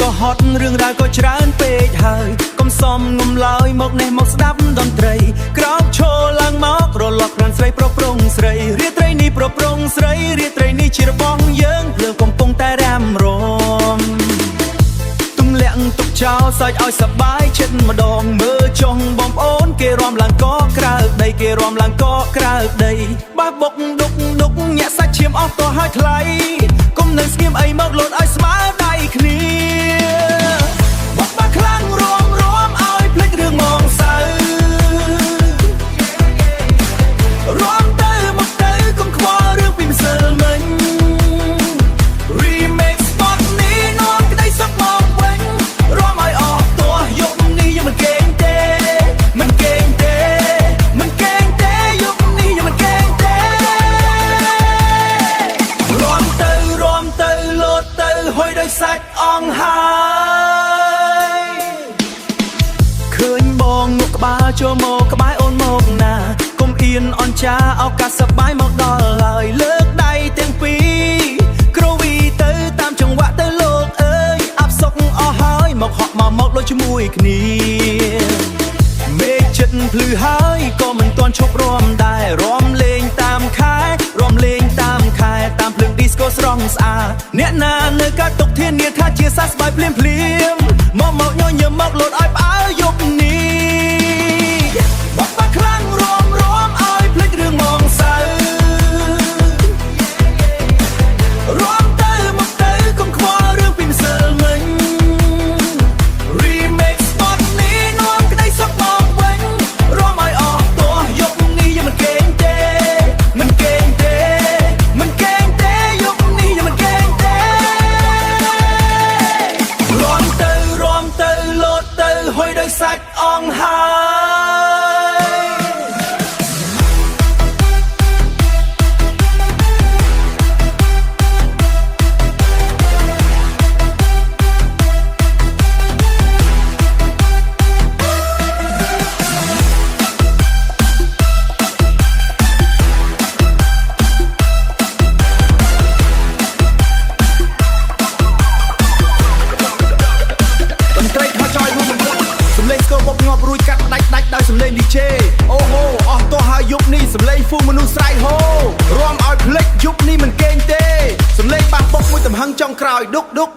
ก็ฮอตเรื่องราวก็ច្រើນពេកហើយកុំសំងុំឡើយមកនេះមកស្ដាប់តន្ត្រីក្រោកឈរឡើងមករលត់ប្រានស្រីប្រប្រងស្រីរាត្រីនេះប្រប្រងស្រីរាត្រីនេះជារបស់យើងភ្លើងកំពុងតែរ៉ាំរំទុំលាក់ទុកចោលសើចឲ្យសប្បាយចិត្តម្ដងមើលចុងបងប្អូនគេរាំឡើងកក្រៅដីគេរាំឡើងកក្រៅដីបើបុកដុកញាក់សាច់ឈាមអស់ទៅហើយថ្លៃកុំនៅស្ងៀមអីមកលោតឲ្យស្មើដៃគ្នាបាក់ខ្លាំងរាំឲ្យភ្លេចរឿងមងសៅរាំទៅមកទៅកុំខ្វល់រឿងពីម្សិលមិញ Remix spot នេះនាំក្តីសុខមកវិញរាំឲ្យអស់ទោះយប់នេះយើងមិនគេងទេមិនគេងទេមិនគេងទេយប់នេះយើងមិនគេងទេរាំទៅលោតទៅហុយដោយសាច់អង្ហើយឃើញបងងក់ក្បាលចូលមកក្បែរអូនមកណាកុំអៀនអន់ចាឱកាសសប្បាយមកដល់ហើយលើកដៃទាំងពីរគ្រវីទៅតាមចង្វាក់ទៅលោកអើយអាប់សុកអស់ហើយមកហក់មកលុយជាមួយគ្នាមេឃចិត្តភ្លឺហើយក៏មិនទាន់ឈប់រាំដែររាំលេងតាមខែរាំលេងតាមខែតាមភ្លើង disco ស្រស់ស្អាតអ្នកណានៅកាត់ទុកធានាថាជាសះស្បើយភ្លាមមកញញឹមមកលោតឲ្យផ្អើលយប់នេះបាក់ខ្លាំងរាំឲ្យភ្លេចរឿងមងសៅរាំទៅមកទៅកុំខ្វល់រឿងពីម្សិលមិញ Remix spot នេះនាំក្តីសុខមកវិញរាំឲ្យអស់ទោះយប់នេះយើងមិនគេងទេមិនគេងទេមិនគេងទេយប់នេះយើងមិនគេងទេរាំទៅលោតទៅហុយដោយសាច់អង្ហើយសំឡេង DJ អូហូអស់ទោះហើយយប់នេះសំឡេងហ្វូមនុស្សស្រែកហូរាំឲ្យភ្លេចយប់នេះមិនគេងទេសំឡេងបាសបុកមួយទំហឹងចុងក្រោយដុក